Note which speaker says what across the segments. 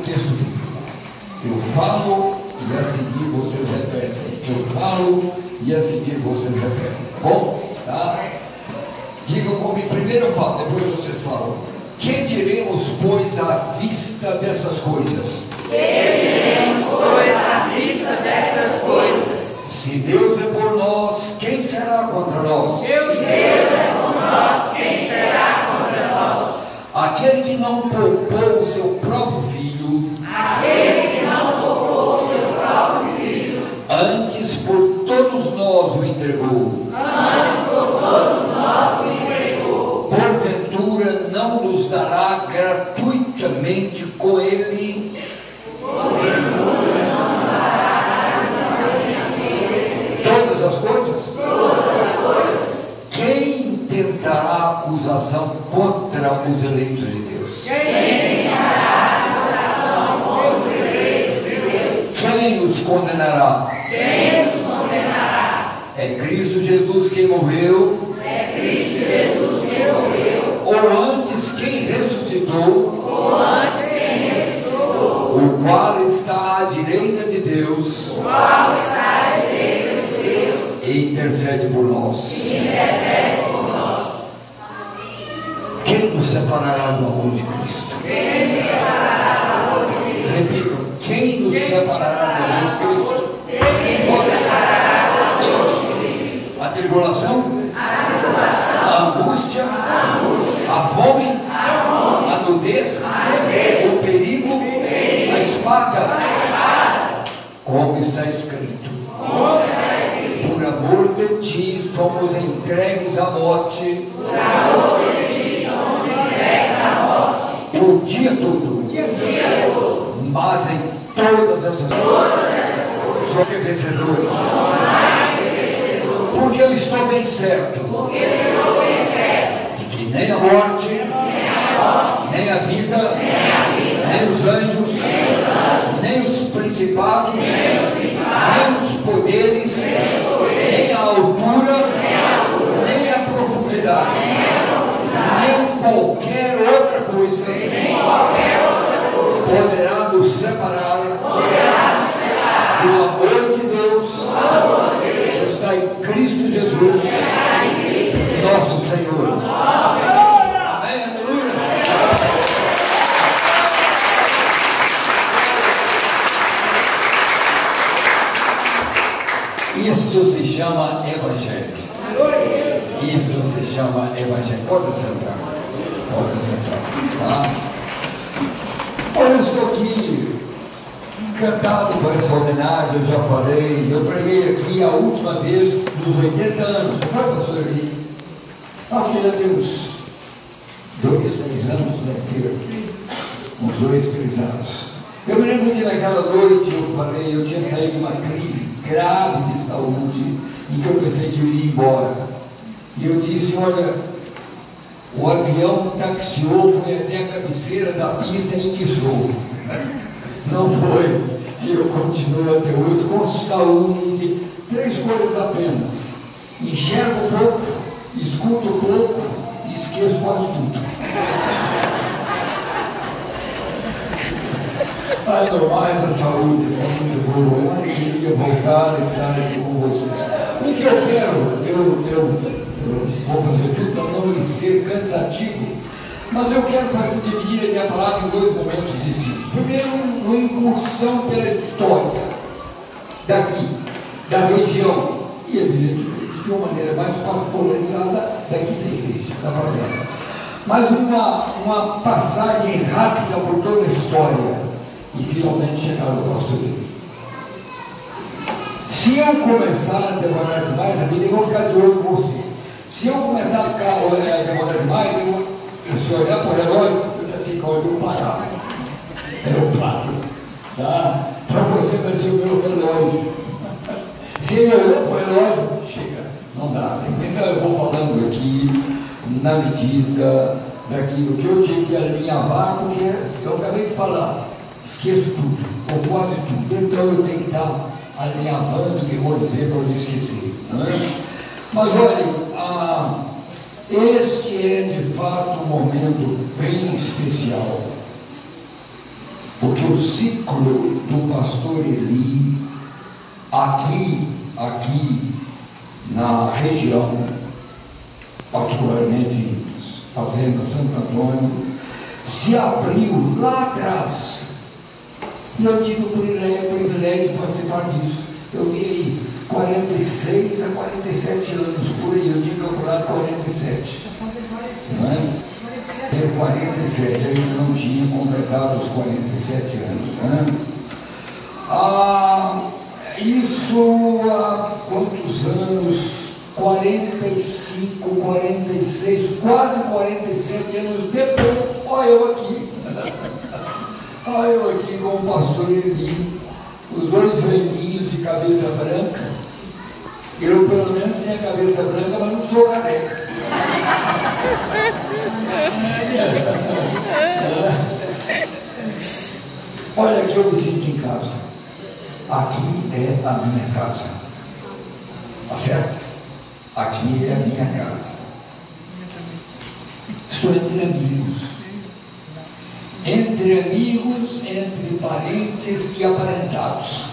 Speaker 1: texto bíblico. Eu falo e a seguir vocês repetem. Eu falo e a seguir vocês repetem. Bom? Tá? Digam comigo, primeiro eu falo, depois vocês falam. Que diremos, pois, à vista dessas coisas?
Speaker 2: Que diremos, pois, à vista dessas coisas?
Speaker 1: Se Deus é por nós, quem será contra nós?
Speaker 2: Se Deus é por nós, quem será contra nós?
Speaker 1: Aquele que não poupou o seu próprio filho,
Speaker 2: Aquele que não poupou o seu próprio filho,
Speaker 1: antes por todos nós o entregou.
Speaker 2: antes por todos nós o entregou.
Speaker 1: Porventura não nos dará gratuitamente com ele todas as coisas?
Speaker 2: Todas as coisas.
Speaker 1: Quem tentará acusação contra os eleitos de Deus?
Speaker 2: Quem dará acusação contra os eleitos de Deus?
Speaker 1: Quem os condenará?
Speaker 2: Quem nos condenará?
Speaker 1: É Cristo Jesus quem morreu,
Speaker 2: É Cristo Jesus que morreu,
Speaker 1: ou antes quem ressuscitou,
Speaker 2: ou antes quem ressuscitou,
Speaker 1: o qual está à direita de Deus
Speaker 2: o qual está à direita de Deus
Speaker 1: e intercede por nós.
Speaker 2: e intercede por nós.
Speaker 1: Quem nos separará do amor de Cristo?
Speaker 2: Quem nos separará do amor de Cristo?
Speaker 1: Repito, quem nos separará do amor de Cristo?
Speaker 2: Quem nos separará do amor de Cristo?
Speaker 1: A tribulação?
Speaker 2: A tribulação,
Speaker 1: A angústia? A fome? A nudez? O perigo? A espada? Como está escrito? Por amor de ti somos entregues à morte.
Speaker 2: por amor de ti somos entregues à morte.
Speaker 1: O dia todo.
Speaker 2: O dia todo.
Speaker 1: Mas em todas essas coisas somos vencedores. Porque eu estou bem certo
Speaker 2: Porque eu estou bem certo
Speaker 1: de que nem a morte, nem a vida, nem os anjos, nem os principados, nem os poderes, nem a altura, nem a profundidade, nem qualquer outra coisa poderá nos separar do amor de Deus que está em Cristo Jesus, nosso Senhor. Amém, aleluia. Isso se chama Evangelho. Isso se chama Evangelho. Pode sentar. Pode sentar. Tá? Olha, eu estou aqui encantado com essa homenagem, eu já falei. Eu preguei aqui a última vez nos 80 anos. Não foi, pastor Eli? Acho que já tem uns 2, 3 anos, né? Uns 2, 3 anos. Eu me lembro que naquela noite eu falei, eu tinha saído de uma crise grave de saúde, em que eu pensei que eu ia embora. E eu disse, olha, o avião taxiou, foi até a cabeceira da pista e enguiçou. Não foi. E eu continuo até hoje com saúde. 3 coisas apenas: enxergo pouco, escuto pouco e esqueço quase tudo. Mas normais, a saúde está muito boa. Eu queria voltar a estar aqui com vocês. O que eu quero, eu vou fazer tudo para não me ser cansativo, mas eu quero dividir a minha palavra em 2 momentos distintos. Primeiro, uma incursão pela história daqui, da região, e evidentemente de uma maneira mais particularizada daqui da igreja, da fazenda. Mas uma passagem rápida por toda a história e finalmente chegar ao nosso livro. Se eu começar a demorar demais a vida, eu vou ficar de olho com você. Se eu começar a demorar demais, se eu olhar para o relógio, eu já sei qual eu parar. É o plano. Tá? Para você vai ser o meu relógio. Se eu olhar para o relógio, chega, não dá. Então eu vou falando aqui, na medida daquilo que eu tive que alinhavar, porque eu acabei de falar, esqueço tudo, ou quase tudo. Então eu tenho que estar alinhavando o que eu vou dizer para eu não esquecer. Não é? Mas olha, este é de fato um momento bem especial. Porque o ciclo do pastor Eli, aqui na região, particularmente em Fazenda Santo Antônio, se abriu lá atrás. E eu tive o privilégio de participar disso. Eu vi aí 46 a 47 anos, por aí, eu tinha calculado 47. Não é? Tem 47, eu não tinha completado os 47 anos. Né? Isso há quantos anos? 45, 46, quase 47 anos depois. Olha eu aqui. Olha eu aqui com o pastor Eli, os dois velhinhos de cabeça branca. Eu pelo menos tenho a cabeça branca, mas não sou careca. Olha aqui, eu me sinto em casa. Aqui é a minha casa. Tá certo? Aqui é a minha casa. Estou entre amigos. Entre amigos, entre parentes e aparentados.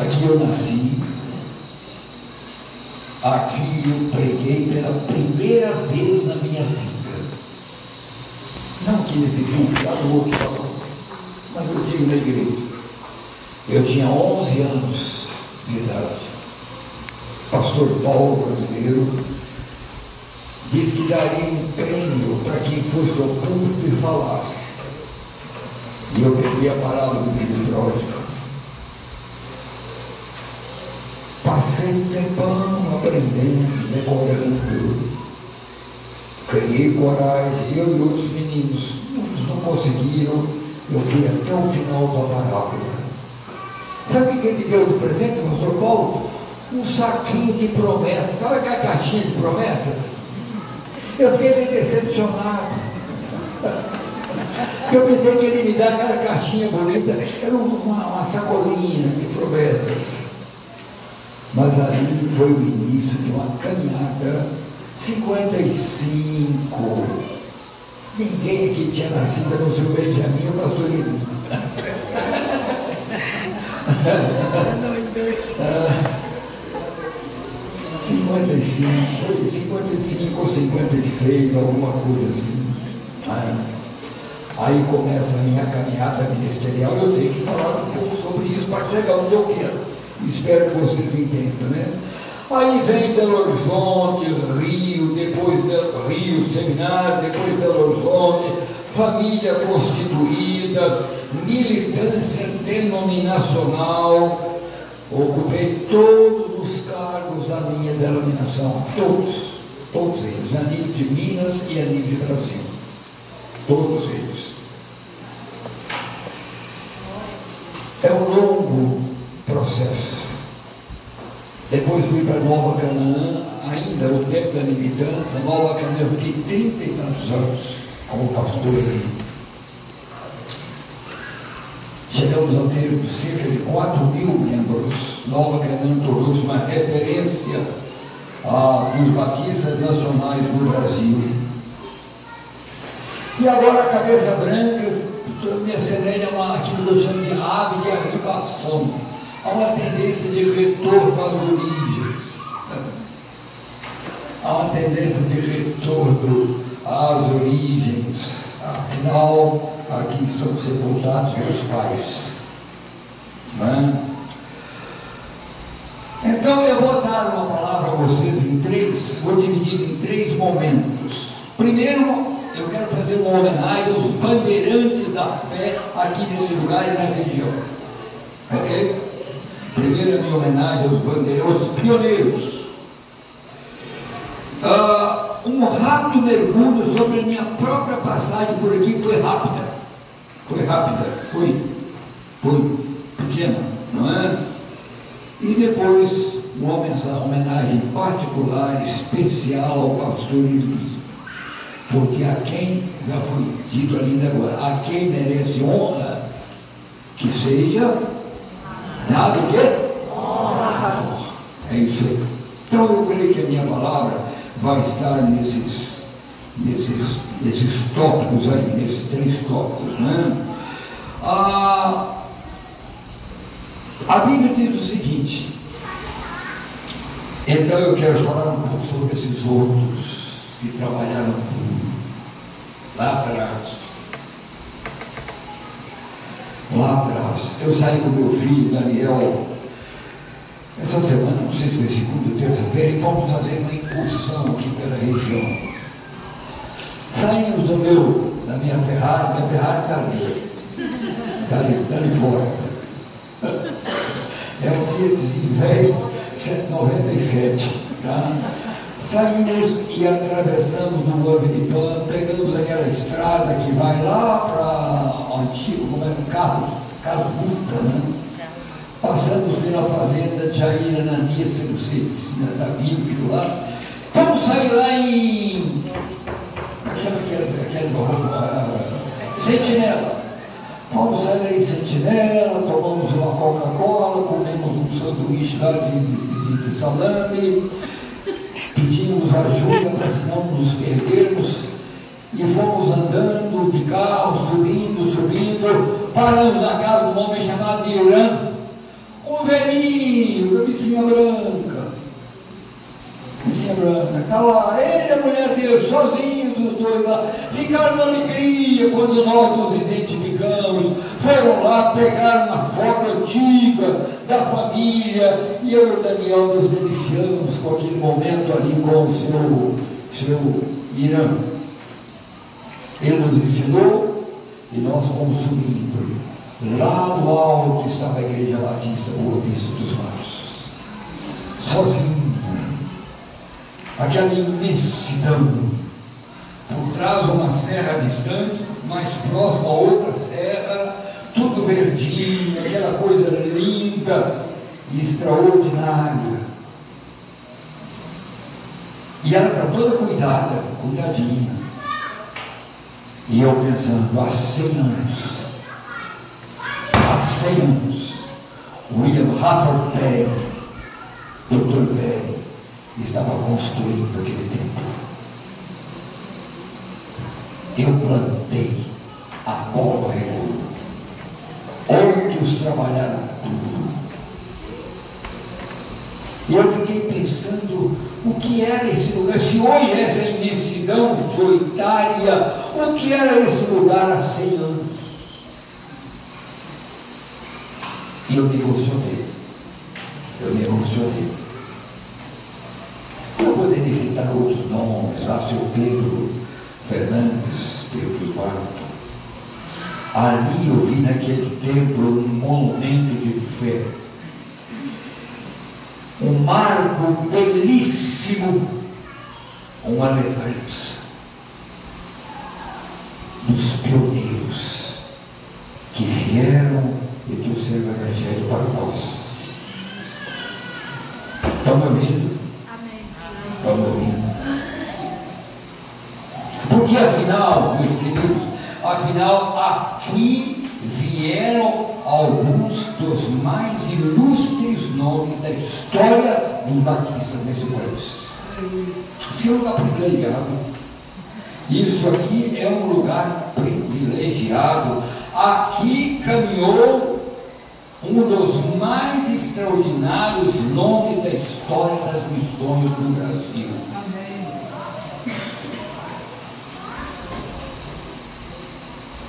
Speaker 1: Aqui eu nasci. Aqui eu preguei pela primeira vez na minha vida. Não aqui nesse grupo, lá no outro salão, mas eu digo na igreja. Eu tinha 11 anos de idade. Pastor Paulo, brasileiro, disse que daria um prêmio para quem fosse ao público e falasse. E eu peguei a palavra do filho pródigo. Passei um tempão aprendendo, decorando. Criei coragem, eu e outros meninos. Muitos não conseguiram. Eu fui até o final da parábola. Sabe o que ele me deu de presente, pastor Paulo? Um saquinho de promessas. Sabe aquela caixinha de promessas? Eu fiquei meio decepcionado. Eu pensei que ele me dá aquela caixinha bonita. Era uma sacolinha de promessas. Mas ali foi o início de uma caminhada. 55. Ninguém aqui tinha nascido no seu Benjamin, o pastor Eli. 55, foi 55 ou 56, alguma coisa assim. Aí começa a minha caminhada ministerial. Eu tenho que falar um pouco sobre isso para chegar onde eu quero. Espero que vocês entendam, né? Aí vem Belo Horizonte, Rio, depois Rio, seminário, depois Belo Horizonte, família constituída, militância denominacional. Ocupei todos os cargos da minha denominação, todos eles, a nível de Minas e a nível de Brasil, todos eles. É um longo processo. Depois fui para Nova Canaã, ainda no tempo da militância. Nova Canaã, eu fiquei 30 e tantos anos como pastor ali. Chegamos a ter cerca de 4.000 membros. Nova Canaã tornou-se uma referência dos batistas nacionais no Brasil. E agora a cabeça branca, me acelera aquilo que eu chamo de ave de arribação. Há uma tendência de retorno às origens. Há uma tendência de retorno às origens. Afinal, aqui estão sepultados meus pais. Não é? Então eu vou dar uma palavra a vocês vou dividir em 3 momentos. Primeiro, eu quero fazer uma homenagem aos bandeirantes da fé aqui nesse lugar e na região. Ok? Primeiro, a minha homenagem aos bandeirantes, aos pioneiros. Um rápido mergulho sobre a minha própria passagem por aqui, que foi rápida. Foi pequena, não é? E depois, uma homenagem particular, especial ao pastor Eli. Porque a quem, já foi dito ainda agora, a quem merece honra, que seja dado o quê? Honra. É isso aí. Então eu creio que a minha palavra vai estar nesses nesses tópicos aí, nesses 3 tópicos, né? A Bíblia diz o seguinte, então eu quero falar um pouco sobre esses outros que trabalharam lá atrás. Eu saí com meu filho, Daniel, essa semana, não sei se foi segunda ou terça-feira, e fomos fazer uma incursão aqui pela região. Saímos da minha Ferrari está ali fora. É um Fiatzinho velho, 197. Tá? Saímos e atravessamos no Guaviripã, pegamos aquela estrada que vai lá para o antigo, como era Carlos Guta, né? Passamos pela fazenda de Jair Ananias, que eu não sei se da Bíblia, aquilo lá. Vamos sair lá em. Como chama aquele Sentinela. Vamos sair lá em Sentinela, tomamos uma Coca-Cola, comemos um sanduíche lá de salame, pedimos ajuda para não nos perdermos e fomos andando de carro, subindo, paramos na casa de um homem chamado Irã. Um velhinho, cabecinha branca, está lá, ele e a mulher dele, sozinhos os dois lá, ficaram na alegria quando nós nos identificamos, foram lá, pegaram uma foto antiga da família, e eu e o Daniel nos deliciamos com aquele momento ali com o seu Irã. Ele nos ensinou e nós fomos subindo. Lá no alto estava a Igreja Batista Boa Vista dos Mares, sozinho, aquela imensidão, por trás uma serra distante, mais próxima a outra serra, tudo verdinho, aquela coisa linda e extraordinária. E ela está toda cuidadinha. E eu pensando, há 100 anos, William Hafford Perry, Dr. Perry, estava construindo aquele templo. Eu plantei, Apolo regou, outros trabalharam tudo. E eu fiquei pensando, o que era esse lugar? Se hoje essa imensidão solitária, o que era esse lugar há 100 anos? E eu me emocionei. Eu poderia citar outros nomes, lá seu Pedro Fernandes, Pedro IV. Ali eu vi naquele templo um monumento de fé, um marco belíssimo, uma lembrança dos pioneiros que vieram e trouxeram o Evangelho para nós. Estão me ouvindo? Estão me ouvindo? Porque afinal, meus queridos, aqui vieram alguns dos mais ilustres nomes da história dos batistas desse país. Isso é um lugar privilegiado. Isso aqui é um lugar privilegiado. Aqui caminhou um dos mais extraordinários nomes da história das missões do Brasil.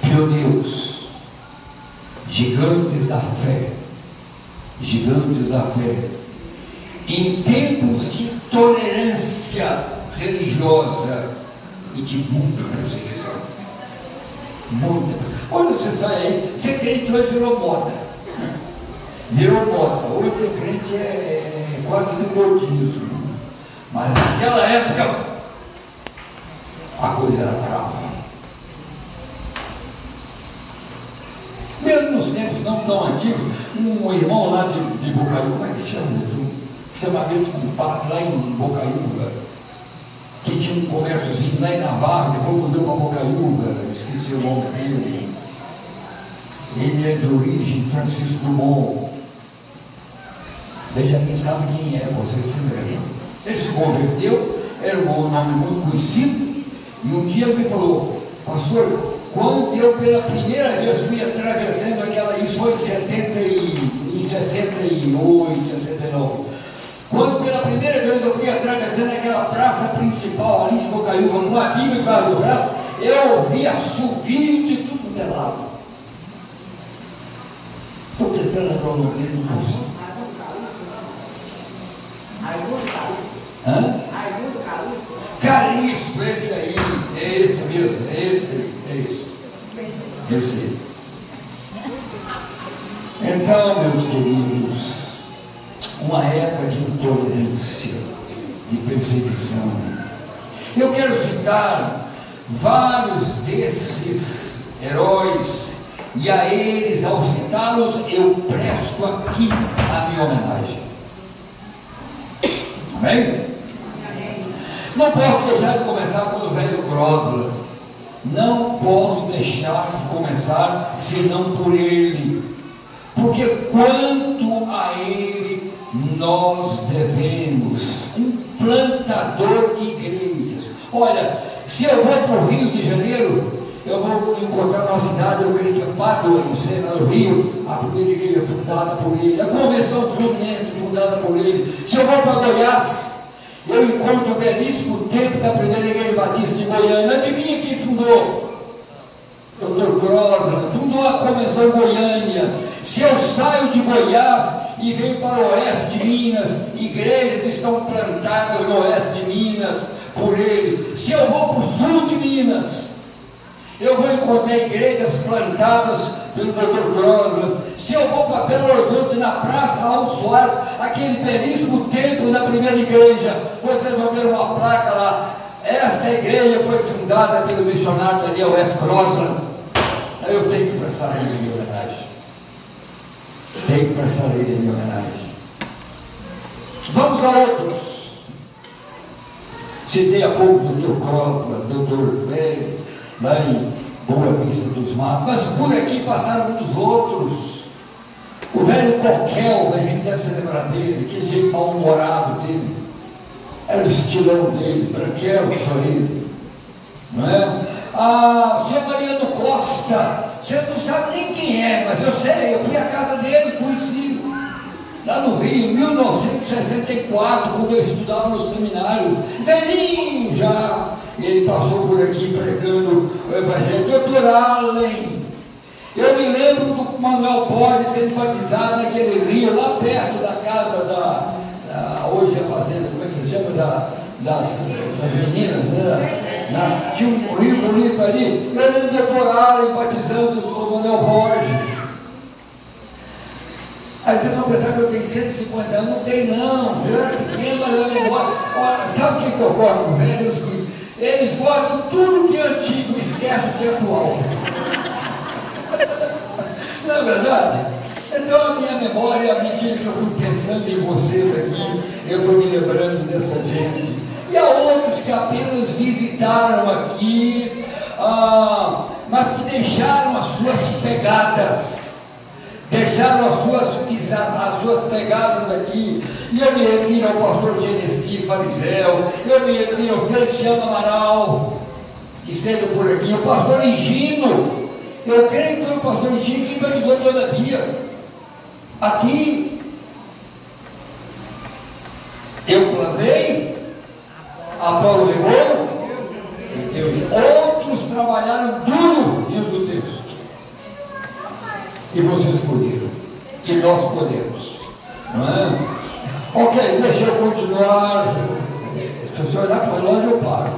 Speaker 1: Pioneiros, gigantes da fé, em tempos de tolerância religiosa e de muita perseguição. Quando você sai aí, ser crente hoje virou moda. Hoje ser crente é quase que modismo. Mas naquela época a coisa era brava. Mesmo nos tempos não tão antigos, um irmão lá de Bocaiúva, como é que chama? Chamamento de pato lá em Bocaiúva, que tinha um comérciozinho lá em Navarra, depois mudou para Bocaiúva, esqueci o nome dele. Ele é de origem Francisco Dumont. Benjamin sabe quem é, vocês se lembram. Ele se converteu, era um nome muito conhecido, E um dia ele me falou: pastor, quando eu pela primeira vez fui atravessando aquela, isso foi em 68, 69, quando pela primeira vez eu fui atravessando aquela praça principal ali de Bocaiúva, com a Bíblia embaixo do braço, eu ouvi assovio de tudo que é lado. Estou tentando lembrar o nome dele, não consigo. Hã? Calixto, esse aí, é esse mesmo, é esse. Eu sei. Então, meus queridos, uma época de intolerância, de perseguição. Eu quero citar vários desses heróis, e a eles, ao citá-los, eu presto aqui a minha homenagem. Amém? Não posso deixar de começar pelo velho Crosland. Não posso deixar de começar senão por ele. Porque quanto a ele nós devemos, um plantador de igrejas. Olha, se eu vou para o Rio de Janeiro, eu vou encontrar uma cidade, eu creio que é Pádua, não sei, no Rio, a primeira igreja fundada por ele, a Convenção Fluminense fundada por ele. Se eu vou para Goiás, eu encontro o belíssimo templo da primeira igreja batista de Goiânia. Adivinha quem fundou? Dr. Crosland fundou a Convenção Goiânia. Se eu saio de Goiás e venho para o oeste de Minas, igrejas estão plantadas no oeste de Minas por ele. Se eu vou para o sul de Minas, eu vou encontrar igrejas plantadas pelo Dr. Crosland. Se eu vou para Belo Horizonte, na Praça Raul Soares, aquele belíssimo templo da primeira igreja, vocês vão ver uma placa lá: esta igreja foi fundada pelo missionário Daniel F. Crosland. Eu tenho que prestar a ele a minha homenagem. Tenho que prestar a ele a minha homenagem. Vamos a outros. Citei há pouco o Dr. Crosland, Dr. Velho, lá em Boa Vista dos Matos, mas por aqui passaram muitos outros. O velho Coquel, a gente deve se lembrar dele, aquele jeito mal-humorado dele, era o estilão dele, branquelo só ele, não é? A Tia Maria do Costa, você não sabe nem quem é, mas eu sei, eu fui à casa dele, conheci, lá no Rio, em 1964, quando eu estudava no seminário, velhinho já. Ele passou por aqui pregando o Evangelho. Dr. Allen, eu me lembro do Manuel Borges sendo batizado naquele rio, lá perto da casa hoje é a fazenda, como é que se chama? Das meninas, né? Tinha um rio bonito ali. Eu lembro do Dr. Allen batizando o Manuel Borges. Aí vocês vão pensar que eu tenho 150 anos, não tem não, eu era pequeno, mas eu me boto. Olha, sabe o que eu gosto com velhos? Eles botam tudo que é antigo, esquece o que é atual. Não é verdade? Então a minha memória, à medida que eu fui pensando em vocês aqui, eu fui me lembrando dessa gente. E há outros que apenas visitaram aqui, mas que deixaram as suas pegadas. Deixaram as suas pegadas aqui. E eu me refiro ao pastor Genesi Fariseu, eu me refiro ao Feliciano Amaral, que esteve por aqui, o pastor Higino. Eu creio que foi o pastor Higino que batizou a Dona Bia aqui. Eu plantei, Apolo regou, outros trabalharam duro, diz o texto. E vocês colheram, e nós colhemos, não é? Ok, deixa eu continuar. Se você olhar para o relógio, eu paro.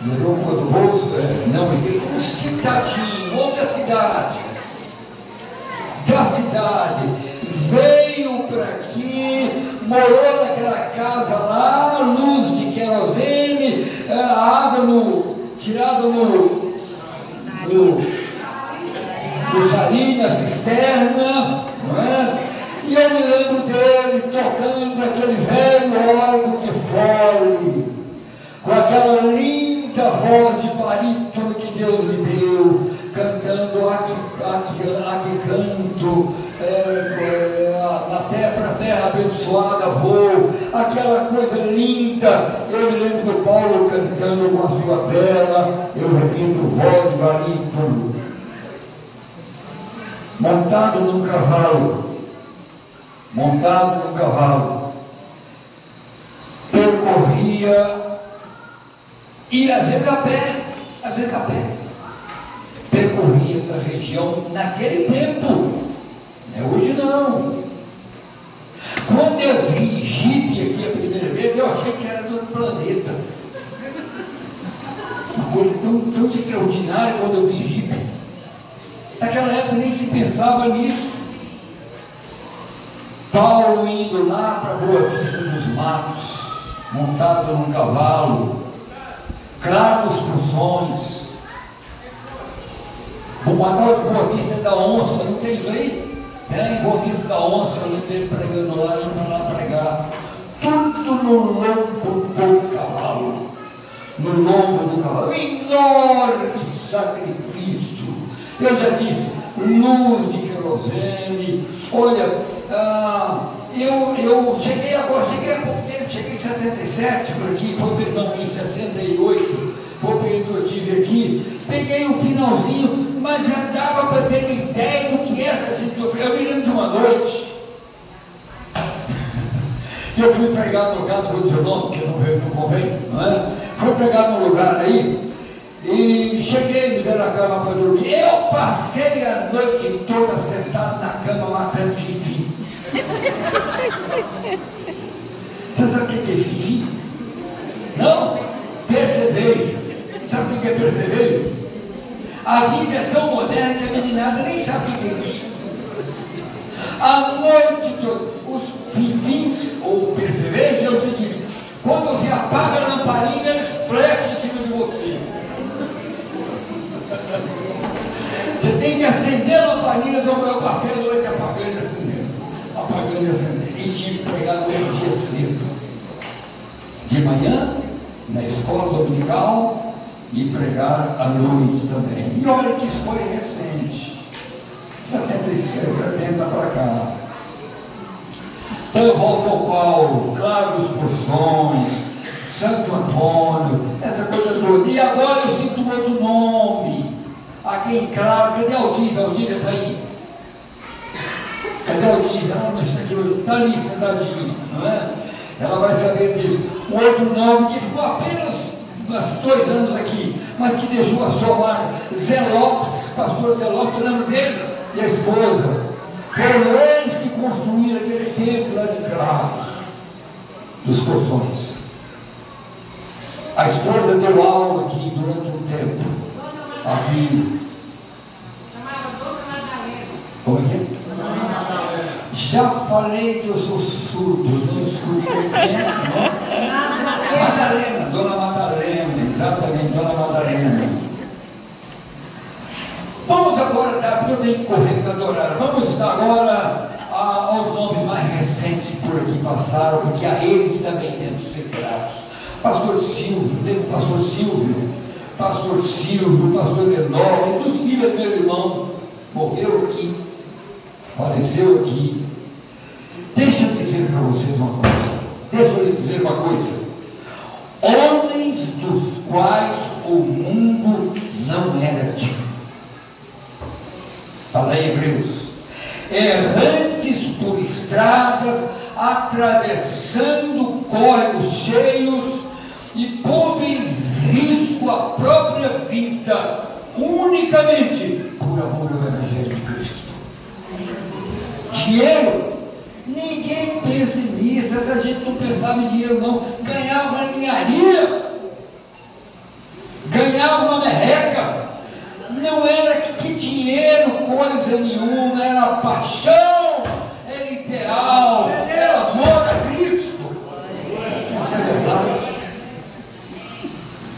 Speaker 1: Quando vou, não, um citadinho, vamos da cidade. Da cidade, veio para aqui, morou naquela casa lá, luz de querosene, a água tirada no salinho, na cisterna, não é? E eu me lembro dele tocando aquele velho órgão de fole, com aquela linda voz de barítono que Deus lhe deu, cantando a que canto, na terra abençoada vou, aquela coisa linda. Eu me lembro do Paulo cantando com a sua bela, eu repito, voz barítono, montado num cavalo, percorria, e às vezes a pé, percorria essa região naquele tempo, hoje não. Quando eu vi jipe aqui a primeira vez, eu achei que era do outro planeta. Uma coisa tão extraordinária quando eu vi jipe. Naquela época nem se pensava nisso. Paulo indo lá para Boa Vista dos Matos, montado num cavalo, cravos punções. Uma tal de Boa Vista da Onça, não tem isso aí? Em Boa Vista da Onça, eu lembro dele pregando lá, indo para lá pregar. Tudo no lombo do cavalo. Enorme sacrifício. Eu já disse, luz de querosene. Olha, eu cheguei há pouco tempo, cheguei em 77 por aqui, em 68, foi o período que eu tive aqui. Peguei um finalzinho, mas já dava para ter uma ideia do que essa gente sofreu. Eu me lembro de uma noite que eu fui pregar no lugar, não vou dizer o nome, porque não convém, não é? Fui pregar num lugar aí, e cheguei, me deram a cama para dormir. Eu passei a noite toda sentado na cama matando fifi. Você sabe o que é fifi? Não? Percevejo. Sabe o que é percevejo? A vida é tão moderna que a meninada nem sabe o que é isso. A noite toda, os fifis, ou percevejo, é o seguinte: quando você apaga a lamparina, eles flecham em cima de você. Você tem que acender a lamparina, eu passei a noite apagando e acendendo. E tive que pregar no outro dia cedo. De manhã, na escola dominical, e pregar à noite também. E olha que isso foi recente, 77, 70 para cá. Então eu volto ao Paulo, Cravos Porções, Santo Antônio, essa coisa toda. E agora eu sinto um outro nome. Aqui em Cravo, cadê a Aldívia? A Aldívia está aí. Cadê a Aldívia? Ela não está aqui hoje, está ali, sentadinha, não é? Ela vai saber disso. Um outro nome que ficou apenas 2 anos aqui, mas que deixou a sua marca. Zé Lopes, pastor Zé Lopes, você lembra dele? E a esposa. Foram eles que construíram aquele templo lá de Cravos, dos Porções. A esposa deu aula aqui durante um tempo. Aqui. Como é que é? Já falei que eu sou surdo, não escuto Madalena, Dona Madalena, exatamente, Dona Madalena. Vamos agora, porque eu tenho que correr para adorar. Vamos agora aos nomes mais recentes que por aqui passaram, porque a eles também temos que ser gratos. Pastor Silvio, temos o pastor Silvio, pastor Enorme, do Silvio, meu irmão, morreu aqui, faleceu aqui. Deixa eu dizer para vocês uma coisa. Homens dos quais o mundo não era digno. Fala aí, Hebreus. Errantes por estradas, atravessando córregos cheios e pondo em risco a própria vida, unicamente por amor ao Evangelho de Cristo. Dinheiro? Ninguém pensa nisso. Essa gente não pensava em dinheiro, não. Ganhava uma ninharia, ganhava uma merreca. Não era que dinheiro, coisa nenhuma. Era paixão, era ideal, era amor a Cristo.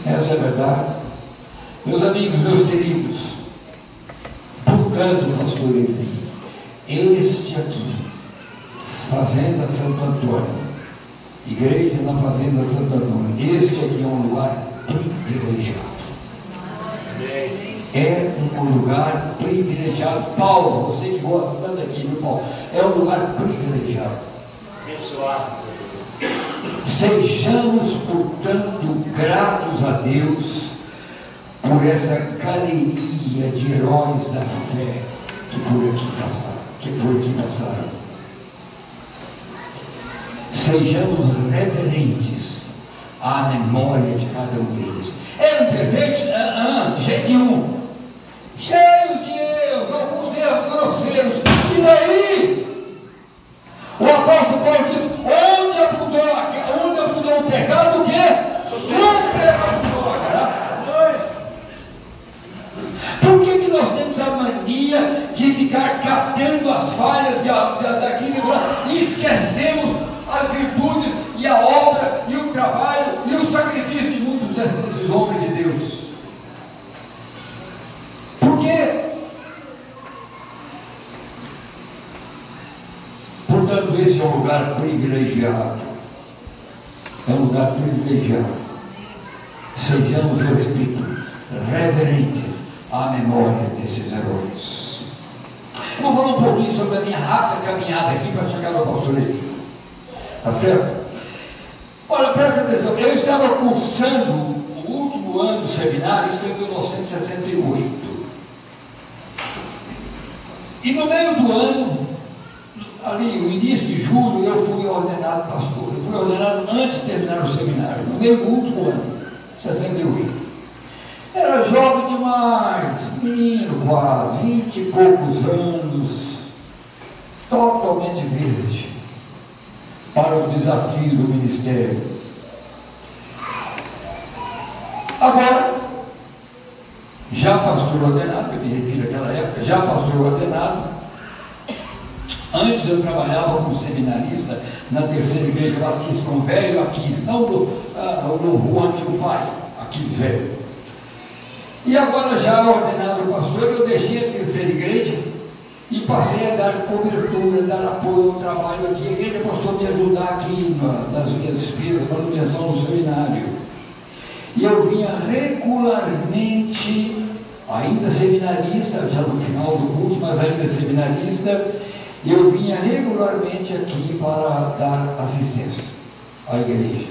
Speaker 1: Essa é a verdade. Meus amigos, meus queridos, tocando na sua orelha, este aqui, Fazenda Santo Antônio, igreja na Fazenda Santo Antônio, este aqui é um lugar privilegiado. É um lugar privilegiado. Paulo, você que gosta tanto aqui, meu Paulo, é um lugar privilegiado. Sejamos, portanto, gratos a Deus por essa galeria de heróis da fé que por aqui passaram. Sejamos reverentes à memória de cada um deles. Eram perfeitos? Jeito nenhum. Cheios de erros, alguns erros grosseiros. E daí? O apóstolo Paulo diz: onde abundou o pecado, o quê? Superabundou a graça. Por que nós temos a mania de ficar catando as falhas daquele lá e esquecemos as virtudes e a obra e o trabalho e o sacrifício de muitos desses homens de Deus? Por quê? Portanto, esse é um lugar privilegiado. É um lugar privilegiado. Sejamos, eu repito, reverentes à memória desses heróis. Vou falar um pouquinho sobre a minha rápida caminhada aqui para chegar ao pastor Eli. Tá certo? Olha, presta atenção. Eu estava cursando o último ano do seminário, isso foi em 1968. E no meio do ano, ali, no início de julho, eu fui ordenado pastor. Eu fui ordenado antes de terminar o seminário, no meio do último ano, 68. Era jovem demais, menino quase, 20 e poucos anos, totalmente verde para o desafio do ministério. Agora, já pastor ordenado, eu me refiro àquela época, já pastor ordenado. Antes eu trabalhava como seminarista na terceira igreja batista com o velho Aquiles, não o antigo pai, Aquiles velho. E agora, já ordenado pastor, eu deixei a terceira igreja e passei a dar cobertura, dar apoio ao trabalho aqui. A igreja passou a me ajudar aqui nas minhas despesas, manutenção no seminário. E eu vinha regularmente, ainda seminarista, já no final do curso, mas ainda seminarista, eu vinha regularmente aqui para dar assistência à igreja.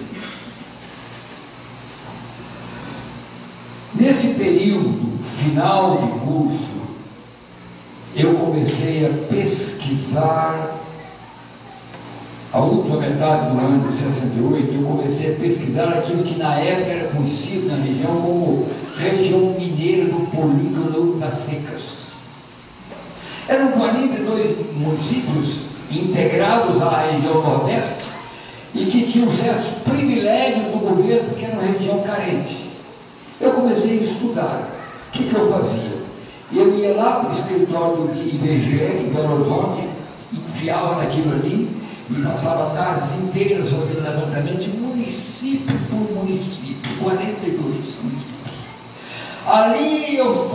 Speaker 1: Nesse período final de curso, eu comecei a pesquisar, a última metade do ano de 68, eu comecei a pesquisar aquilo que na época era conhecido na região como região mineira do polígono das secas. Eram 42 municípios integrados à região nordeste e que tinham certos privilégios do governo, porque era uma região carente. Eu comecei a estudar. O que eu fazia? Eu ia lá para o escritório do IBGE, em Belo Horizonte, enfiava naquilo ali e passava tardes inteiras fazendo levantamento de município por município, 42 municípios. Ali eu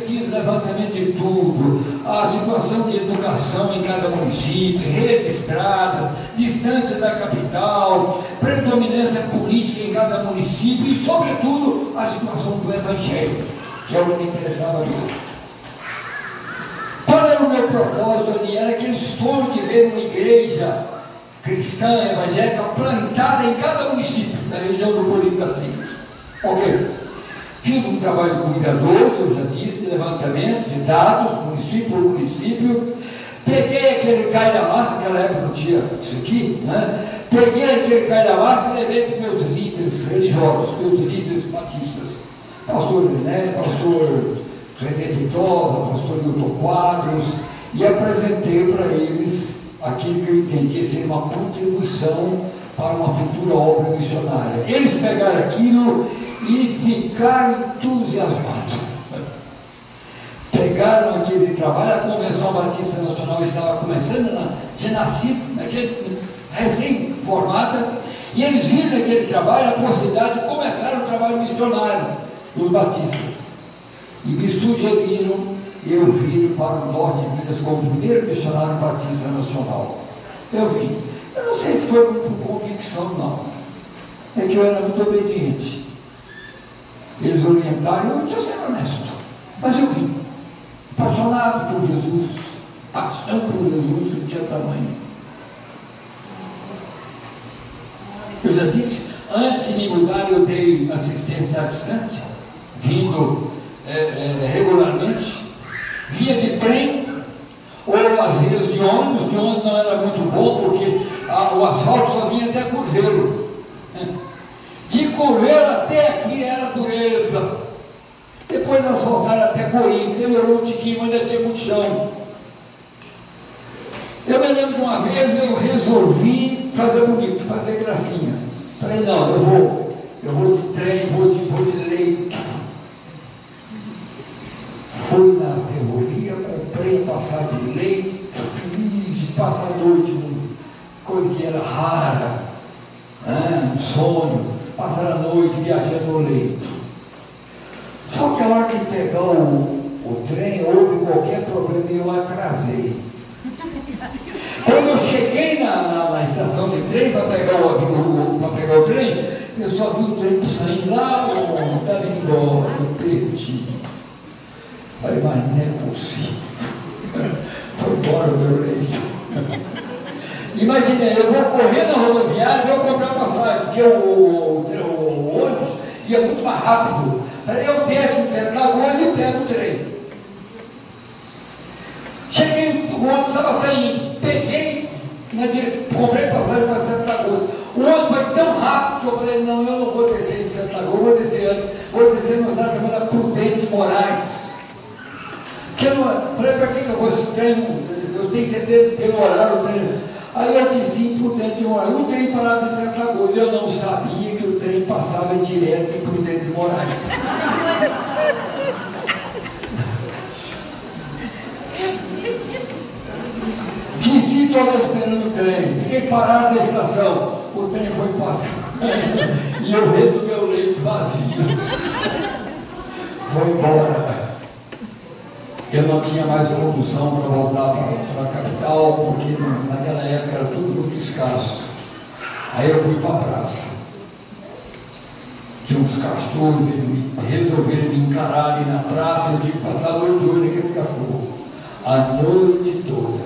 Speaker 1: fiz levantamento de tudo, a situação de educação em cada município, redes de estradas, distância da capital, predominância política em cada município e, sobretudo, a situação do Evangelho, que é o que me interessava muito. Qual era o meu propósito ali? Era aquele sonho de ver uma igreja cristã, evangélica, plantada em cada município da região do Polígono das Secas. Ok? Fiz um trabalho cuidadoso, eu já disse, de levantamento de dados, município por município. Peguei aquele calha-massa, naquela época não tinha isso aqui, né? Peguei aquele calha-massa e levei para meus líderes religiosos, meus líderes batistas. Pastor René, pastor René Vitosa, pastor Milton Quadros, e apresentei para eles aquilo que eu entendia ser uma contribuição para uma futura obra missionária. Eles pegaram aquilo e ficaram entusiasmados. Pegaram aquele trabalho, a Convenção Batista Nacional estava começando, tinha nascido, recém-formada, e eles viram naquele trabalho a possibilidade de começar o trabalho missionário dos batistas. E me sugeriram eu vir para o norte de Minas como primeiro missionário batista nacional. Eu vim. Eu não sei se foi por convicção, não. É que eu era muito obediente. Eles orientaram, eu tinha sido honesto. Mas eu vim. Apaixonado por Jesus. Paixão por Jesus que não tinha tamanho. Eu já disse, antes de me mudar eu dei assistência à distância, vindo regularmente, via de trem, ou às vezes de ônibus não era muito bom, porque o asfalto só vinha até Curveiro. De Curveiro até aqui era dureza. Depois asfaltaram até Corim, melhorou um tiquinho, ainda tinha muito chão. Eu me lembro de uma vez, eu resolvi fazer bonito, fazer gracinha. Falei, não, eu vou de trem, vou de leito. Fui na ferrovia, comprei passagem de leito, feliz de passar a noite, coisa que era rara, um sonho, passar a noite viajando no leito. Só que a hora de pegar o trem, houve qualquer problema e eu atrasei. Quando eu cheguei na estação de trem para pegar o trem, eu só vi o trem saindo lá, estava indo embora, eu perdi. Falei, mas não é possível. Foi embora o meu leito. Imaginei, eu vou correr na rodoviária e vou comprar passagem, porque o ônibus ia muito mais rápido. Falei, eu desço em Sete Lagoas e pego o trem. Cheguei, o ônibus estava saindo, peguei, comprei passagem para Sete Lagoas. O ônibus foi tão rápido que eu falei, não, eu não vou descer em Sete Lagoas, vou descer antes, vou descer numa cidade chamada Prudente Moraes. Falei, para que eu vou esse trem? Eu tenho certeza pelo horário do trem. Aí eu disse, Prudente Moraes, o trem parava em Sete Lagoas. Eu não sabia que o trem passava direto em Prudente Moraes. Desci, estava esperando o trem, fiquei parado na estação, o trem foi passando e eu vendo o meu leito vazio. Foi embora. Eu não tinha mais condução para voltar para a capital, porque naquela época era tudo muito escasso. Aí eu fui para a praça. Tinha uns cachorros, eles resolveram me encarar ali na praça, eu tive que passar a noite de olho naqueles cachorros. A noite toda,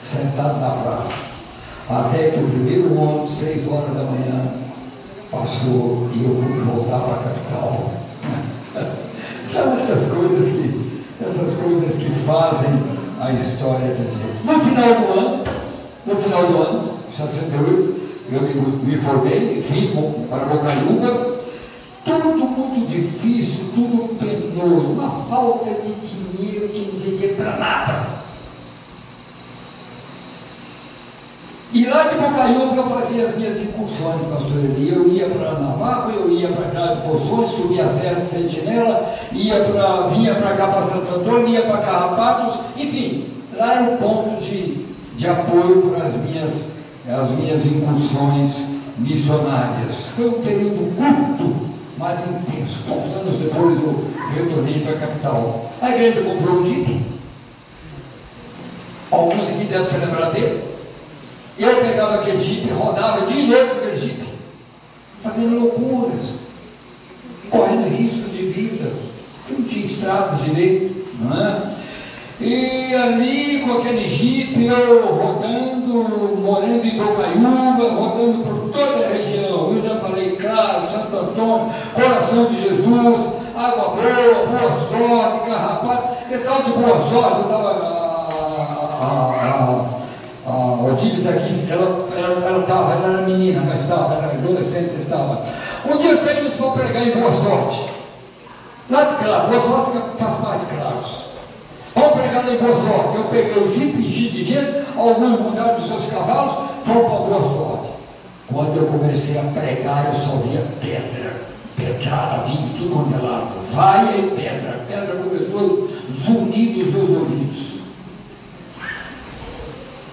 Speaker 1: sentado na praça. Até que o primeiro ônibus, 6 horas da manhã, passou e eu pude voltar para a capital. Sabe essas coisas que fazem a história de Deus. No final do ano, 68, eu me formei, vim para Bocaiúva, tudo muito difícil, tudo penoso, uma falta de dinheiro que não tinha dinheiro para nada. E lá de Bocaiúva eu fazia as minhas incursões, pastor Eli. Eu ia para Navarro, eu ia para cá de Poções, subia a Serra de Sentinela, vinha para cá para Santo Antônio, ia para Carrapatos, enfim, lá era um ponto de apoio para as minhas incursões missionárias. Foi um período curto, mas intenso. Poucos anos depois eu retornei para a capital. A igreja comprou um Jeep. Alguns aqui devem se lembrar dele. Eu pegava aquele Jeep, rodava de novo com aquele Jeep, fazendo loucuras, correndo risco de vida, não tinha estradas direito, não é? E ali com aquele Jeep, eu rodando, morando em Bocaiúva, rodando por toda a região. Eu já falei, claro, Santo Antônio, Coração de Jesus, Água Boa, Boa Sorte, Carrapato. Esse tal de Boa Sorte, eu estava. A Odília daqui, ela era menina, mas estava, era adolescente, estava. Um dia saímos para pregar em Boa Sorte, lá de Claro. Boa Sorte faz parte de Claros. Vamos pregar em Boa Sorte. Eu peguei o Jeep, enchi de gente, alguns mudaram os seus cavalos, foram para Boa Sorte. Quando eu comecei a pregar, eu só via pedra, pedrada, vindo de tudo quanto é lado, vaia e pedra. A pedra começou a zunir dos meus ouvidos.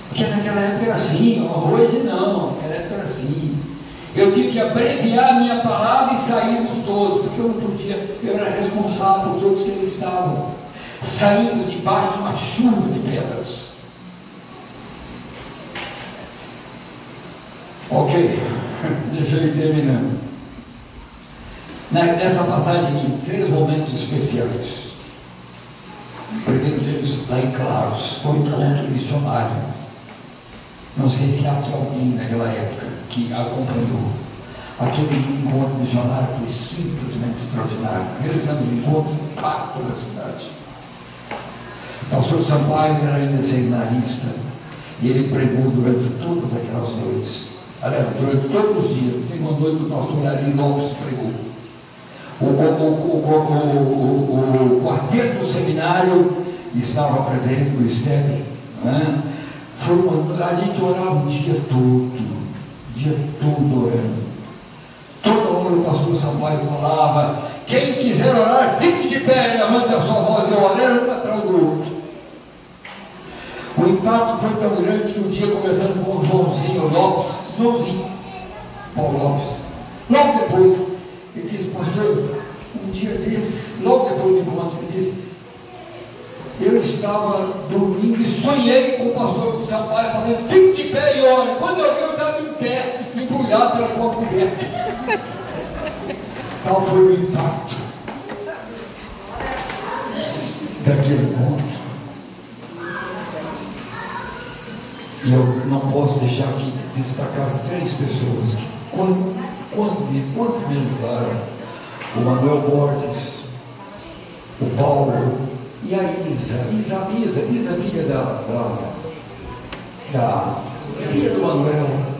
Speaker 1: Porque naquela época era assim, hoje não, naquela época era assim. Eu tive que abreviar a minha palavra e sairmos todos, porque eu não podia, eu era responsável por todos que ali estavam. Saímos debaixo de uma chuva de pedras. Ok, deixa eu ir terminando. Nessa passagem, 3 momentos especiais. O primeiro deles, lá em Claros, foi um encontro missionário. Não sei se há aqui alguém naquela época que acompanhou. Aquele encontro missionário foi simplesmente extraordinário. Realizamos um encontro em impacto da cidade. O pastor Sampaio era ainda seminarista e ele pregou durante todas aquelas noites. Aliás, durante todos os dias. Tem uma noite que o pastor Ari Lopes pregou. O quarteto do seminário estava presente no Esteve. A gente orava o dia todo orando. Toda hora o pastor Sampaio falava: quem quiser orar, fique de pé, levante a sua voz, eu orando para atrás do outro. O impacto foi tão grande que um dia, conversando com o Joãozinho Paulo Lopes, logo depois, ele disse: pastor, um dia desses, logo depois do encontro, ele disse: eu estava dormindo e sonhei com o pastor Sampaio falando: fique de pé e ore. Quando eu vi, eu estava em pé, embrulhado pela sua coberta. Tal foi o impacto daquele encontro. E eu não posso deixar aqui de destacar 3 pessoas que, quando me ajudaram: o Manuel Borges, o Paulo e a Isa, filha filha do Manuel.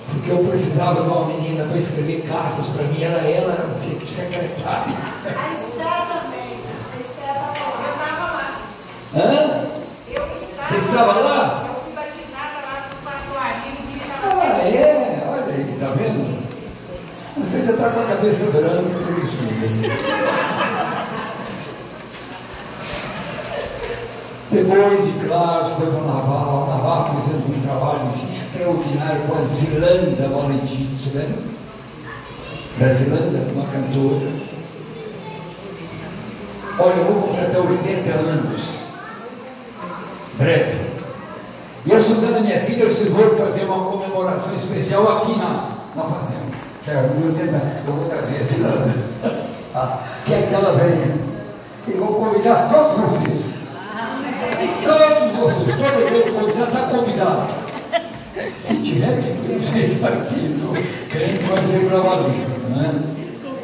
Speaker 1: Porque eu precisava de uma menina para escrever cartas para mim, ela era secretária.
Speaker 2: A Esther também. A Esther estava lá. Eu estava lá.
Speaker 1: Hã? Você estava lá?
Speaker 2: Eu fui batizada lá com o pastor Arlindo e ele estava
Speaker 1: Olha aí, tá vendo? Você já está com a cabeça branca por isso. Depois de Claros, foi para o Navarro. O Navarro fazendo um trabalho extraordinário com a Zilanda Valentim, você lembra? Da Zilanda, uma cantora. Olha, eu vou completar 80 anos. Breve. E a Suzana, minha filha, cismou fazer uma comemoração especial aqui na fazenda. Eu vou trazer a Zilanda, que é aquela velha. E vou convidar todos vocês. Todos vocês, toda vez que já está convidado. Se tiver que vocês partindo, crente vai ser para valer, né?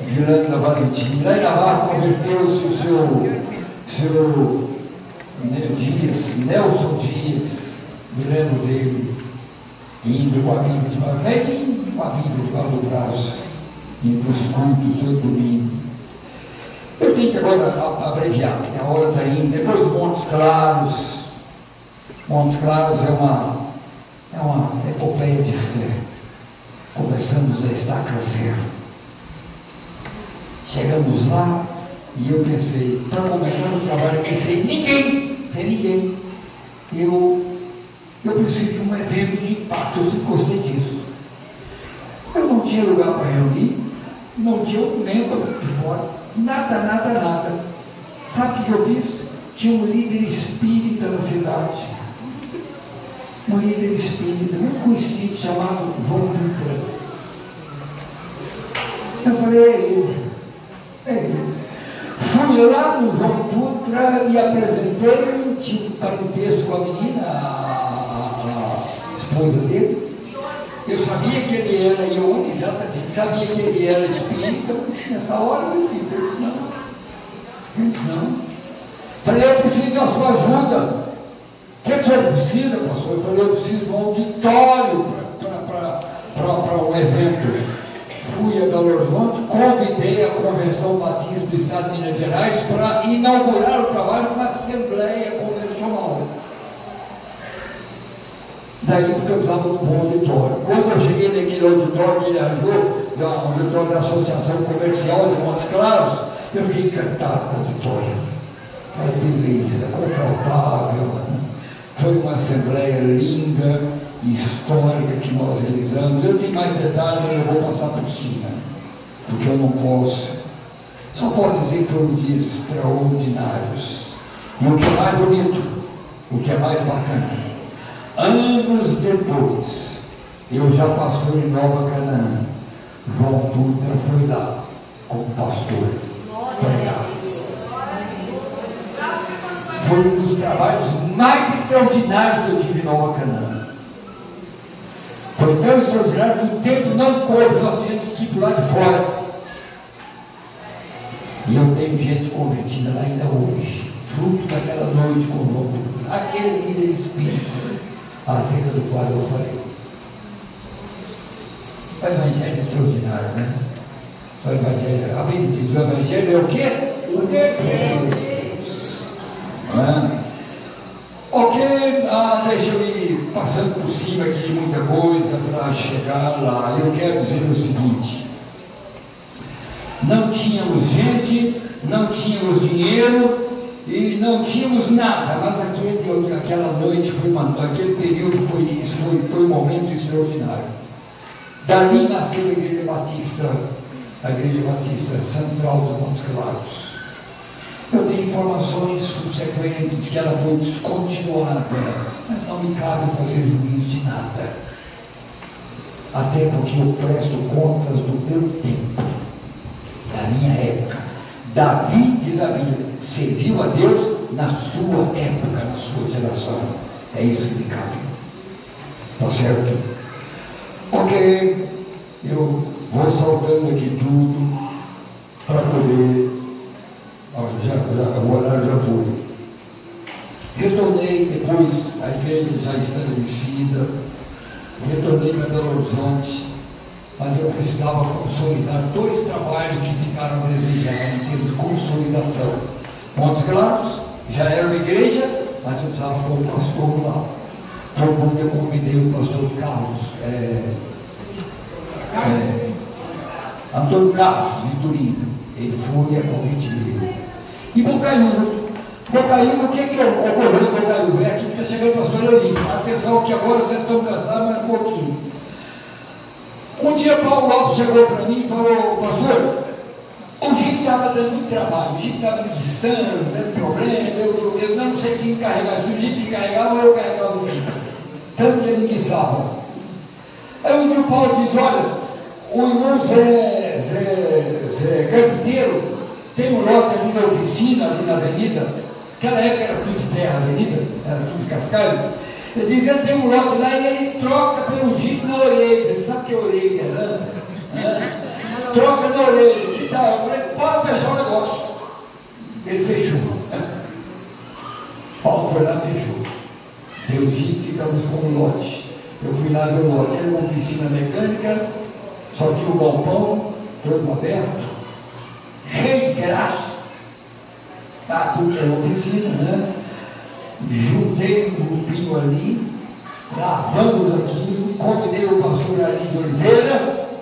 Speaker 1: Zilanda Valentim. Lá em Navarro converteu-se o seu Nelson Dias, me lembro dele, indo com a Bíblia debaixo do braço, indo para os cultos todo domingo. Eu tenho que agora abreviar, a hora está indo. Depois Montes Claros. Montes Claros é uma epopeia de fé. Começamos a estaca zero. Chegamos lá e eu pensei, para começar o trabalho aqui sem ninguém, eu preciso de um evento de impacto. Eu sempre gostei disso. Eu não tinha lugar para reunir, não tinha um membro de fora. Nada. Sabe o que eu fiz? Tinha um líder espírita na cidade. Um líder espírita, muito conhecido, chamado João Dutra. Eu falei: é ele. Fui lá no João Dutra, me apresentei, tinha um parentesco com a menina, a esposa dele. Eu sabia que ele era Ione, exatamente, sabia que ele era espírita. Eu disse: nessa hora, meu filho, ele disse: não. Falei: eu preciso da sua ajuda. O que o senhor precisa, pastor? Eu falei: eu preciso de um auditório para um evento. Fui a Belo Horizonte, convidei a Convenção Batista do Estado de Minas Gerais para inaugurar o trabalho com a Assembleia Convencional. Daí porque eu estava num bom auditório. Quando eu cheguei naquele auditório que ele arranjou, o auditório da Associação Comercial de Montes Claros, eu fiquei encantado com o auditório. Era beleza, confortável. Foi uma assembleia linda, histórica que nós realizamos. Eu tenho mais detalhes, mas eu vou passar por cima, porque eu não posso. Só posso dizer que foram dias extraordinários. E o que é mais bonito, o que é mais bacana, anos depois, eu já pastor em Nova Canaã, João Dutra foi lá como pastor pregar. Foi um dos trabalhos mais extraordinários que eu tive em Nova Canaã. Foi tão extraordinário que o templo não coube, nós tivemos que ir para lá de fora. E eu tenho gente convertida lá ainda hoje, fruto daquela noite com o novo, aquele líder espírita, acerca do qual eu falei. O Evangelho é extraordinário, né? O Evangelho, a Bíblia diz, o Evangelho é o quê? O Deus. Ok, deixa eu ir passando por cima aqui de muita coisa para chegar lá. Eu quero dizer o seguinte: não tínhamos gente, não tínhamos dinheiro e não tínhamos nada, mas aquela noite aquele período foi um momento extraordinário. Dali nasceu a Igreja Batista Central dos Montes Claros. Eu tenho informações subsequentes que ela foi descontinuada, mas não me cabe fazer juízo de nada, até porque eu presto contas do meu tempo, da minha época. Davi, diz a Bíblia, serviu a Deus na sua época, na sua geração. É isso que me cabe. Está certo? Ok, eu vou saltando aqui tudo para poder. O horário já foi. Retornei depois, a igreja já estabelecida, retornei para Belo Horizonte, mas eu precisava consolidar 2 trabalhos que ficaram a desejar em termos de consolidação. Montes Claros já era uma igreja, mas eu precisava pôr o pastor lá. Foi quando eu convidei o pastor Carlos, Antônio Carlos de Turim. Ele foi a convite dele. E Bocaiúva, o que ocorreu em Bocaiúva? É aqui que está chegando o pastor Euli. Atenção que agora vocês estão cansados, mas um pouquinho. Um dia Paulo Lopes chegou para mim e falou: pastor, o Jeep estava dando muito trabalho, o Jeep estava enguiçando, dando problema, eu não sei quem carregava, se o Jeep carregava ou eu carregava o Jeep, tanto que ele enguiçava. Aí um dia o Paulo diz: olha, o irmão Zé Carpinteiro tem um lote ali na oficina, ali na avenida, naquela época era tudo de terra, a avenida, era tudo de cascalho. Ele diz: ele tem um lote lá e ele troca pelo Jeep na orelha. Você sabe que é orelha, né? Troca na orelha. Que tal? Eu falei: pode fechar o negócio. Ele fechou. Paulo foi lá e fechou. Deu o Jeep, ficamos com um lote. Eu fui lá ver o lote. Era uma oficina mecânica, só tinha o galpão todo aberto, cheio de graxa. Tá, tudo era oficina, né? Juntei um grupinho ali, lavamos aquilo, convidei o pastor Ari de Oliveira,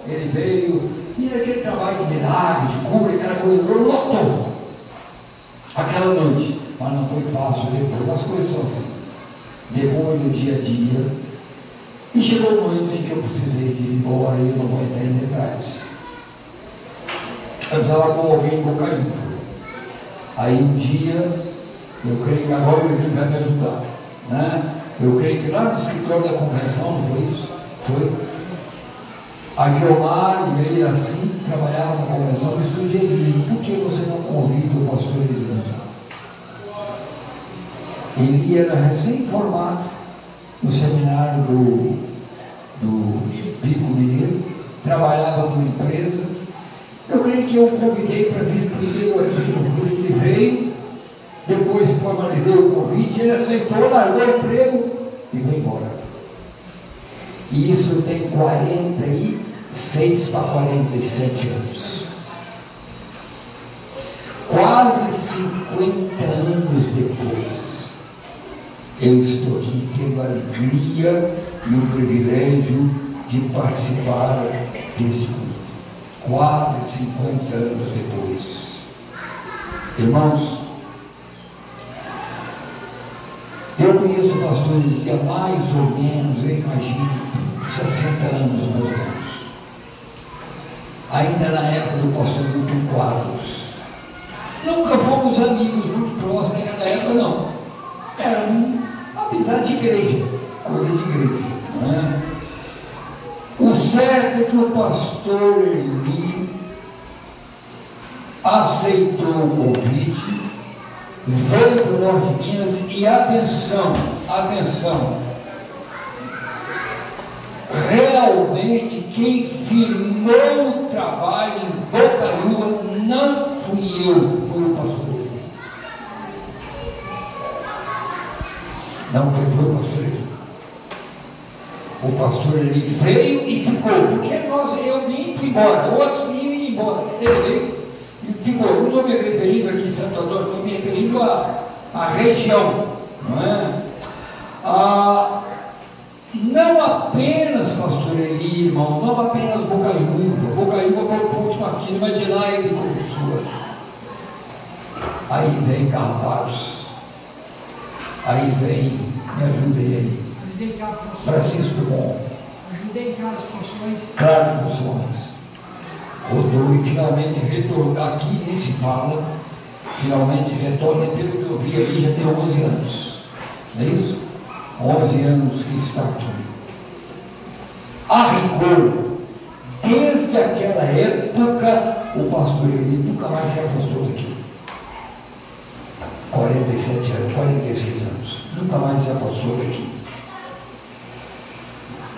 Speaker 1: ele veio, e aquele trabalho de milagre, de cura, aquela coisa, lotou aquela noite, mas não foi fácil depois, as coisas são assim, depois no dia a dia, e chegou o momento em que eu precisei de ir embora, e eu não vou entrar em detalhes. Eu estava com alguém em Bocaiúva, aí um dia, eu creio que agora o Edu vai me ajudar, né? Eu creio que lá no escritório da convenção, não foi isso? Foi. A Guilmar e ele assim, trabalhava na convenção, me sugeriram: por que você não convida o pastor Elias? Ele era recém-formado no seminário do Bico Mineiro, trabalhava numa empresa. Eu creio que eu convidei para vir primeiro aqui, ele veio. Depois formalizei o convite, ele aceitou, largou o emprego e foi embora. E isso tem 46 para 47 anos. Quase 50 anos depois, eu estou aqui tendo a alegria e o privilégio de participar desse culto. Quase 50 anos depois. Irmãos, eu conheço o pastor Elia há mais ou menos, eu imagino, 60 anos mais ou menos. Ainda na época do pastor Milton Quadros. Nunca fomos amigos muito próximos naquela época, não. Era uma amizade de igreja, coisa de igreja. Né? O certo é que o pastor Eli aceitou o convite, veio para o norte de Minas e atenção, realmente quem firmou o trabalho em Bocaiúva não fui eu, foi o pastor Eli. Não foi o pastor Eli. O pastor Eli veio e ficou, porque eu vim e fui embora, outros vinham e iam embora. Ele veio e ficou. Não estou me referindo aqui em Santo Antônio, estou me referindo à região, não é? Não apenas pastor Eli, irmão, não apenas Bocaiúva. Bocaiúva foi o ponto aqui, mas de lá ele começou. Aí vem Carvalhos, aí vem, me ajudei aí, Francisco Bom,
Speaker 3: ajudei em Claras Poções,
Speaker 1: Claras Poções, rodou e finalmente retornou. Aqui nesse fala, finalmente retorna, pelo que eu vi ali, já tem 11 anos, não é isso? 11 anos que está aqui. A rigor, desde aquela época, o pastor Eli nunca mais se afastou daqui. 47 anos, 46 anos, nunca mais se afastou daqui.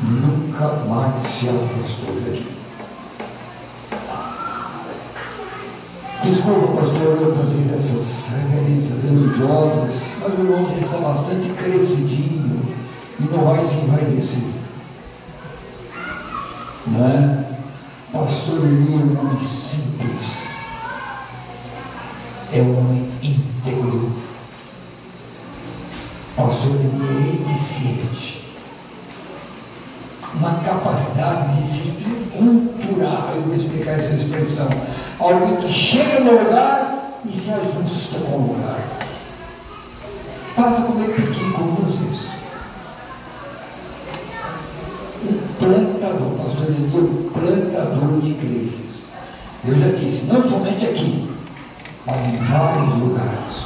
Speaker 1: Nunca mais se afastou daqui. Desculpa, pastor, eu fazer essas referências elogiosas, mas o irmão já está bastante crescidinho e não vai se envaidecer. Não é? Pastor Eli é um homem simples, é um homem íntegro. Pastor Eli é eficiente, uma capacidade de se enculturar. Eu vou explicar essa expressão. Alguém que chega no lugar e se ajusta com o lugar. Passa como pequeno com vocês. Um plantador, pastor Eli, um plantador de igrejas. Eu já disse, não somente aqui, mas em vários lugares.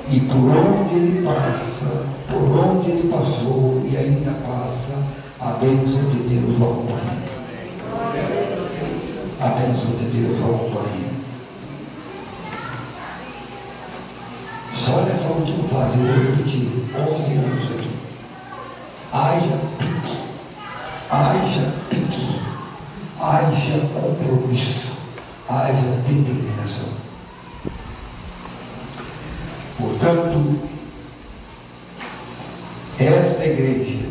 Speaker 1: E por onde ele passa, por onde ele passou e ainda passa, a bênção de Deus o acompanha. A bênção de Deus o acompanha. Só nessa última fase, eu vou repetir, 11 anos aqui. Haja pique, haja pique, haja compromisso, haja determinação. Portanto, esta igreja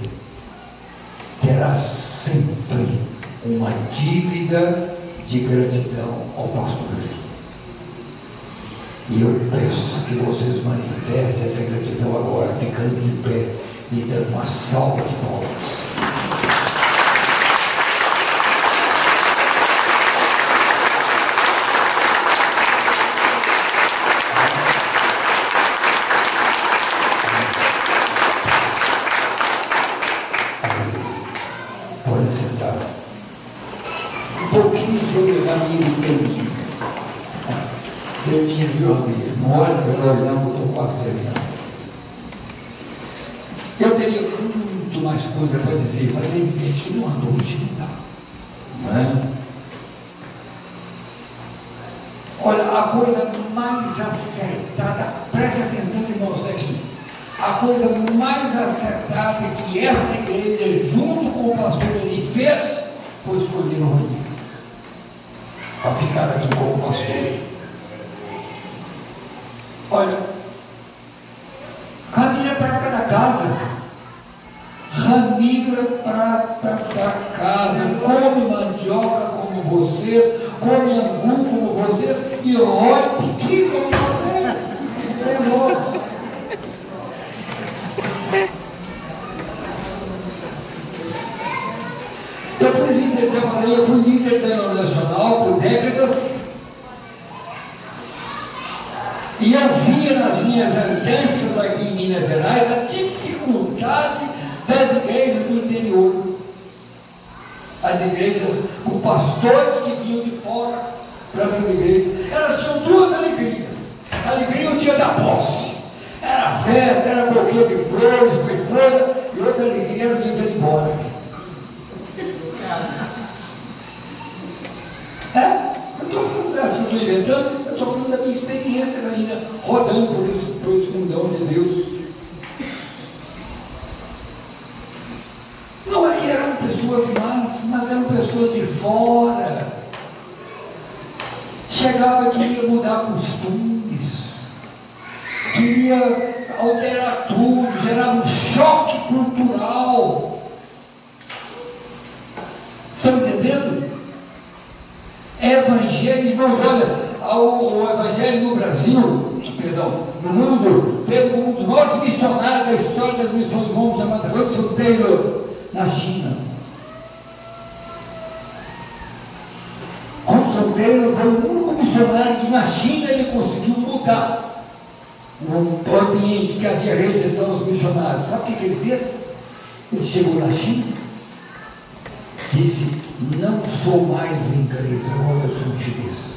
Speaker 1: terá sempre uma dívida de gratidão ao pastor Eli. E eu peço que vocês manifestem essa gratidão agora, ficando de pé e dando uma salva de palmas. Pode sentar. Um pouquinho sobre a minha termina. Termina, viu, amigo? Não olha para o relógio, não, eu estou quase terminando. Eu teria muito mais coisa para dizer, mas é evidente que numa noite não dá. Não é? Olha, a coisa mais acertada, preste atenção, irmãos, daqui. A coisa mais acertada que esta igreja, junto com o pastor Eli, fez, foi escolher o Rodrigo para ficar aqui como pastor. Olha, Ramiro é prata da casa. Ramiro é prata da casa. Come mandioca como vocês, come angu como vocês e rói piqui como vocês. É nosso. Eu fui líder, já falei, eu fui líder denominacional por décadas. E eu via nas minhas andanças aqui em Minas Gerais a dificuldade das igrejas do interior. As igrejas, os pastores que vinham de fora para essas igrejas, elas tinham duas alegrias. A alegria o dia da posse. Era festa, era buquê de flores, com esposa, e outra alegria era o dia de ir embora. Eu estou inventando, eu estou falando da minha experiência ainda, rodando por esse mundão de Deus. Não é que era um fora. Chegava que ia mudar costumes, queria alterar tudo, gerar um choque cultural. Estão entendendo? Evangelho, irmãos, olha, o evangelho no Brasil, perdão, no mundo, teve um dos maiores missionários da história das missões do mundo, chamado Hudson Taylor, na China. Hudson Taylor foi o único missionário que na China ele conseguiu mudar o ambiente que havia rejeição aos missionários. Sabe o que ele fez? Ele chegou na China, disse: não sou mais um inglês, agora eu sou um chinês.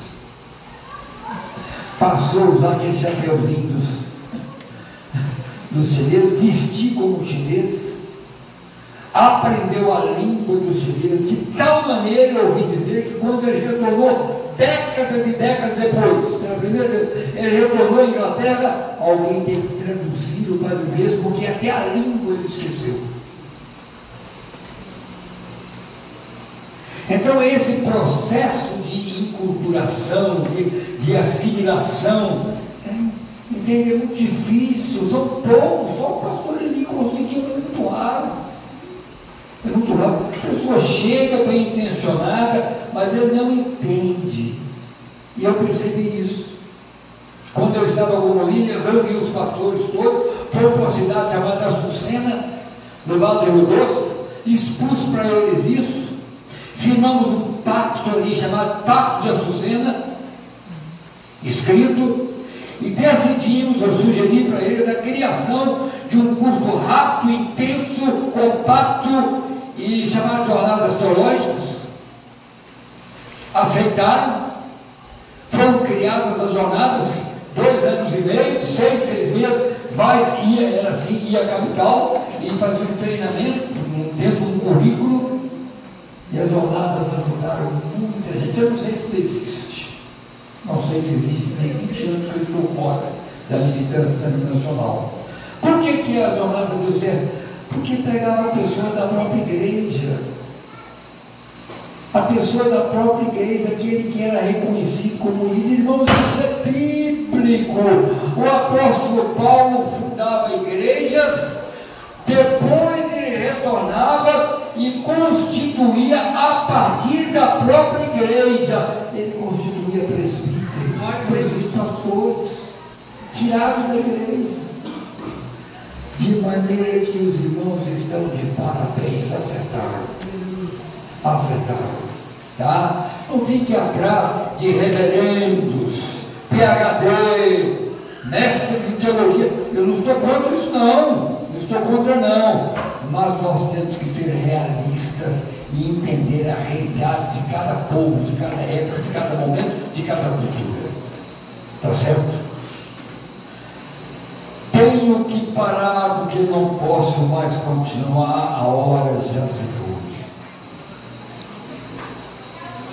Speaker 1: Passou a usar aquele chapeuzinho dos chineses, vestir como chinês, aprendeu a língua dos chineses, de tal maneira, eu ouvi dizer, que quando ele retornou, décadas e décadas depois, pela primeira vez, ele retornou à Inglaterra, alguém teve que traduzi-lo para o inglês, porque até a língua ele esqueceu. Então esse processo de enculturação, de assimilação, entende, é muito difícil, são poucos, só o pastor ele conseguiu, é muito raro. É muito raro. A pessoa chega bem intencionada, mas ele não entende. E eu percebi isso. Quando eu estava com o Molina, reuni os pastores todos, foi para uma cidade chamada Açucena, no Vale do Rio Doce, expus para eles isso. Firmamos um pacto ali chamado Pacto de Açucena, escrito, e decidimos, eu sugeri para eles, a criação de um curso rápido, intenso, compacto e chamado Jornadas Teológicas. Aceitaram, foram criadas as jornadas, 2 anos e meio, 6 meses, era assim, ia à capital e fazia um treinamento dentro de um currículo. E as jornadas ajudaram muita gente. Eu não sei se existe. Não sei se existe. Tem 20 anos que eu estou fora da militância nacional. Por que a jornada deu certo? Porque pegava a pessoa da própria igreja. A pessoa da própria igreja, aquele que era reconhecido como líder. Irmãos, isso é bíblico. O apóstolo Paulo fundava igrejas, depois ele retornava e constituía a partir da própria igreja. Ele constituía presbíteros, pastores, tirados da igreja. De maneira que os irmãos estão de parabéns, acertaram. Tá? Não fique atrás de reverendos, PhD, mestre de teologia. Eu não estou contra isso, não. Não estou contra, não. Mas nós temos que ser realistas e entender a realidade de cada povo, de cada época, de cada momento, de cada cultura. Tá certo? Tenho que parar porque não posso mais continuar, a hora já se foi.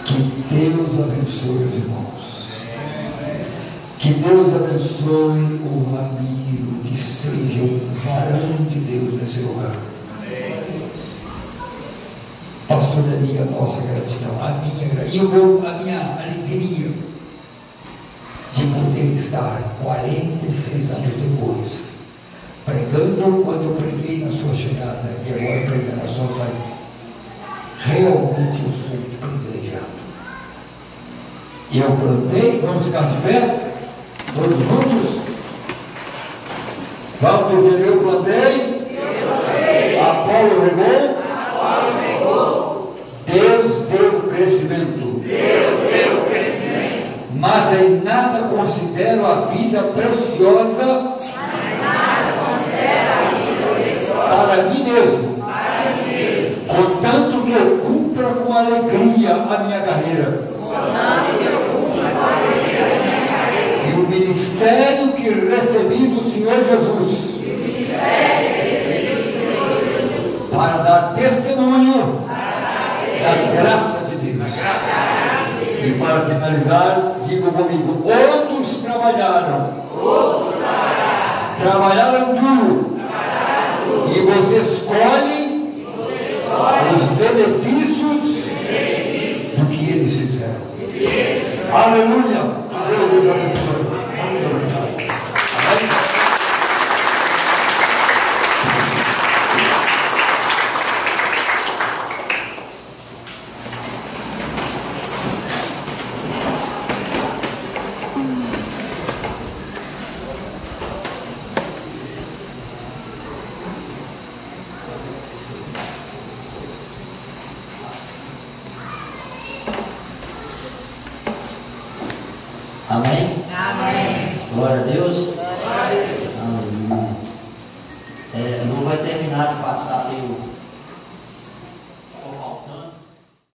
Speaker 1: Que Deus abençoe os irmãos. Que Deus abençoe o Ramiro, que seja um varão de Deus nesse lugar. Pastor, ali a nossa gratidão, a minha alegria de poder estar 46 anos depois, pregando quando eu preguei na sua chegada e agora pregando na sua saída. Realmente eu sou muito privilegiado. E eu plantei, vamos ficar de pé, todos juntos? Vamos dizer, eu plantei, Apolo regou, Deus deu o crescimento. Mas em nada considero a vida preciosa para mim mesmo. Contanto que eu cumpra com alegria a minha carreira. E o ministério que recebi do Senhor Jesus. Para dar testemunho da graça de Deus. E para finalizar, digo comigo, outros trabalharam duro, e você escolhe os benefícios Aleluia. Que Deus abençoe.
Speaker 4: Amém?
Speaker 2: Amém.
Speaker 4: Glória a Deus.
Speaker 2: Glória a Deus.
Speaker 4: Aleluia. Não vai terminar de passar ali o